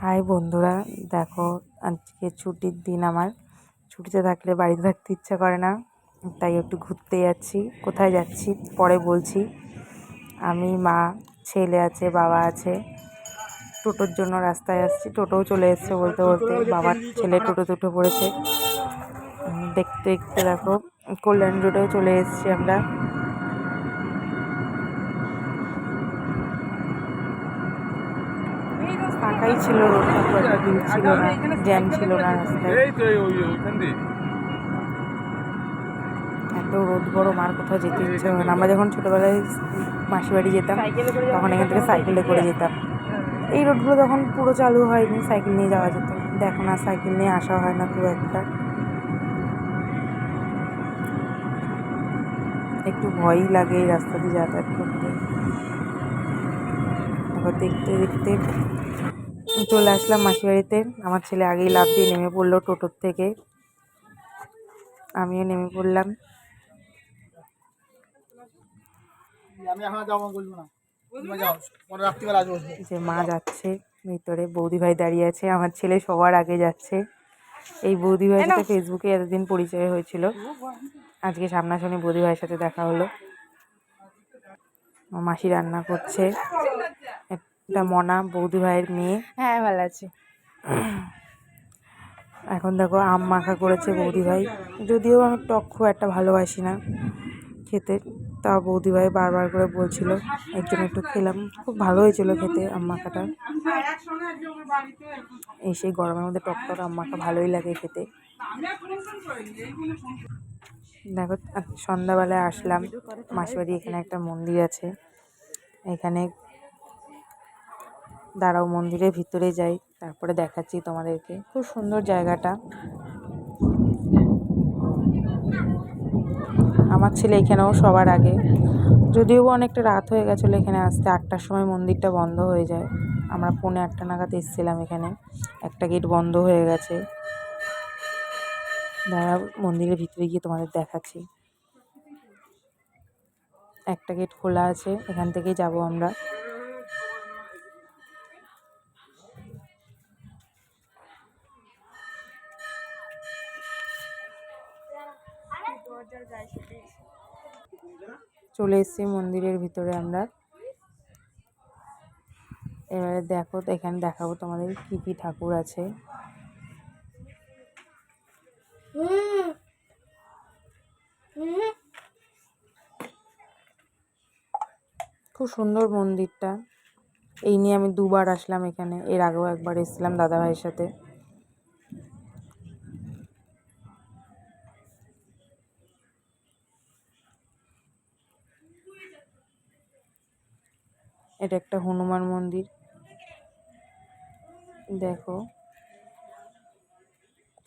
High বন্ধুরা, দেখো আজকে ছুটির দিন। আমার ছুটিতে থাকলে বাড়িতে থাকতে ইচ্ছা করে না, তাই একটু ঘুরতে যাচ্ছি। কোথায় যাচ্ছি পরে বলছি। আমি, মা, ছেলে আছে, বাবা আছে। টোটোর জন্য রাস্তায় আসছি, টোটোও চলে এসছে বলতে বলতে। বাবার ছেলে টোটোতে উঠে পড়েছে। দেখতে দেখতে দেখো কল্যাণ রোডেও চলে এসছি আমরা। ফাঁকাই ছিল, রোডটা খুব একটা ভিড় ছিল না, জ্যাম ছিল না রাস্তায়। এত রোদ গরম আর কোথাও যেতে ইচ্ছে হয় না। আমরা যখন ছোটোবেলায় মাসি বাড়ি যেতাম তখন এখান থেকে সাইকেলে করে যেতাম। এই রোডগুলো তখন পুরো চালু হয়নি, সাইকেল নিয়ে যাওয়া যেত, কিন্তু এখন আর সাইকেল নিয়ে আসা হয় না খুব একটা। একটু ভয়ই লাগে এই রাস্তা দিয়ে যাতায়াত করতে। তারপর দেখতে দেখতে চলে আসলাম মাসি বাড়িতে। আমার ছেলে আগেই লাফ দিয়ে নেমে পড়লো টোটোর থেকে, আমিও নেমে পড়লাম। যে মা যাচ্ছে ভিতরে, বৌদি ভাই দাঁড়িয়ে আছে, আমার ছেলে সবার আগে যাচ্ছে। এই বৌদি ভাইয়ের সাথে ফেসবুকে এতদিন পরিচয় হয়েছিল, আজকে সামনাসামনি বৌদি ভাইয়ের সাথে দেখা হলো। মাসি রান্না করছে, এটা মনা বৌদি ভাইয়ের মেয়ে। হ্যাঁ, ভালো আছে। এখন দেখো আম মাখা করেছে বৌদি ভাই। যদিও আমি টক খুব একটা ভালোবাসি না খেতে, তা বৌদি ভাই বারবার করে বলছিল, একজন একটু খেলাম, খুব ভালো হয়েছিল খেতে আম মাখাটা। এই সেই গরমের মধ্যে টক টক আম মাখা ভালোই লাগে খেতে। দেখো সন্ধ্যাবেলায় আসলাম মাসিবাড়ি, এখানে একটা মন্দির আছে, এখানে দাঁড়াও মন্দিরের ভিতরে যাই, তারপরে দেখাচ্ছি তোমাদেরকে। খুব সুন্দর জায়গাটা। আমার ছেলে এখানেও সবার আগে, যদিও অনেকটা রাত হয়ে গেছিলো এখানে আসতে, 8টার সময় মন্দিরটা বন্ধ হয়ে যায়। আমরা 8:45 নাগাদ এসেছিলাম এখানে, একটা গেট বন্ধ হয়ে গেছে। দাঁড়াও মন্দিরের ভিতরে গিয়ে তোমাদের দেখাচ্ছি। একটা গেট খোলা আছে, এখান থেকেই যাব আমরা। চলে এসেছি মন্দিরের ভিতরে আমরা। এবারে দেখো, এখানে দেখাবো তোমাদের কি কি ঠাকুর আছে। খুব সুন্দর মন্দিরটা। এই নিয়ে আমি 2বার আসলাম এখানে, এর আগেও একবার এসেছিলাম দাদা ভাইয়ের সাথে। এটা একটা হনুমান মন্দির, দেখো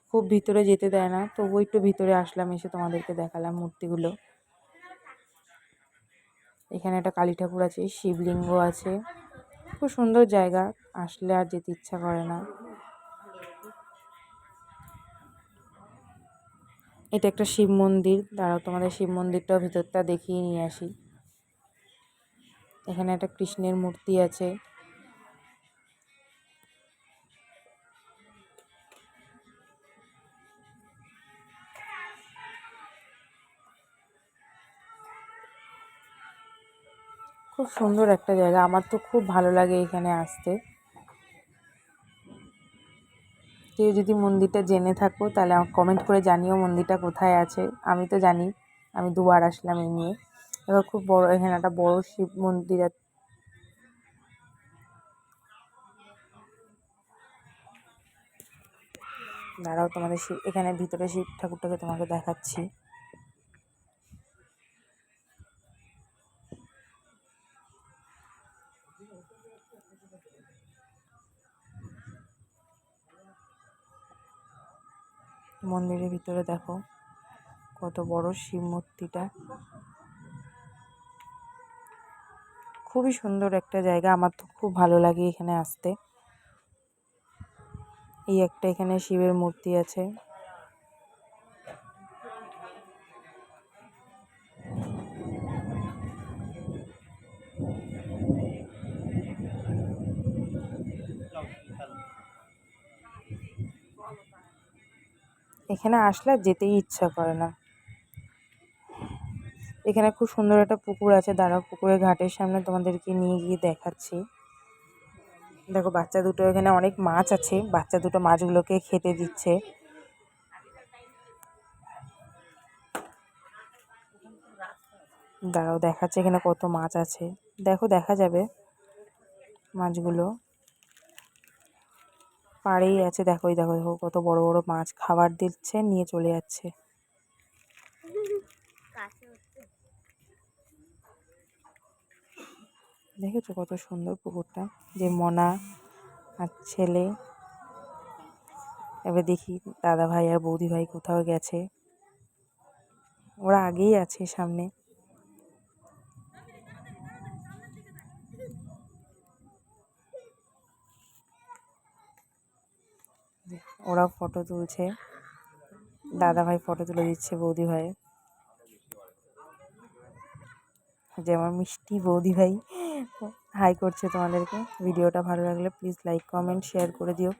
খুব ভিতরে যেতে দেয় না, তবু একটু ভিতরে আসলাম, এসে তোমাদেরকে দেখালাম মূর্তিগুলো। এখানে একটা কালী ঠাকুর আছে, শিবলিঙ্গ আছে, খুব সুন্দর জায়গা, আসলে আর যেতে ইচ্ছা করে না। এটা একটা শিব মন্দির, দাঁড়াও তোমাদের শিব মন্দিরটাও ভিতরটা দেখিয়ে নিয়ে আসি। এখানে একটা কৃষ্ণের মূর্তি আছে। খুব সুন্দর একটা জায়গা, আমার তো খুব ভালো লাগে এখানে আসতে। কেউ যদি মন্দিরটা জেনে থাকো তাহলে আমাকে কমেন্ট করে জানিও মন্দিরটা কোথায় আছে। আমি তো জানি, আমি 2বার আসলাম এই নিয়ে। এবার খুব বড়, এখানে একটা বড় শিব মন্দির আছে। দাঁড়াও তোমাদের এখানে ভিতরে শিব ঠাকুরটাকে তোমাকে দেখাচ্ছি। মন্দিরের ভিতরে দেখো কত বড় শিব মূর্তিটা, খুবই সুন্দর একটা জায়গা, আমার তো খুব ভালো লাগে এখানে আসতে। এই একটা এখানে শিবের মূর্তি আছে। এখানে আসলে আর যেতেই ইচ্ছা করে না। এখানে খুব সুন্দর একটা পুকুর আছে, দাঁড়াও পুকুরের ঘাটের সামনে তোমাদেরকে নিয়ে গিয়ে দেখাচ্ছি। দেখো বাচ্চা দুটো, এখানে অনেক মাছ আছে, বাচ্চা দুটো মাছগুলোকে খেতে দিচ্ছে। দাঁড়াও দেখাচ্ছে এখানে কত মাছ আছে, দেখো দেখা যাবে মাছগুলো পাড়েই আছে। দেখো দেখো দেখো কত বড় বড় মাছ, খাবার দিচ্ছে নিয়ে চলে যাচ্ছে। দেখেছো কত সুন্দর পুকুরটা, যে মনা আর ছেলে। এবার দেখি দাদা ভাই আর বৌদি ভাই কোথাও গেছে, ওরা আগেই আছে সামনে। ওরা ফটো তুলছে, দাদা ভাই ফটো তুলে দিচ্ছে বৌদি ভাই, যে আমার মিষ্টি বৌদি ভাই হাই করছে তোমাদেরকে। ভিডিওটা ভালো লাগলে প্লিজ লাইক কমেন্ট শেয়ার করে দিও।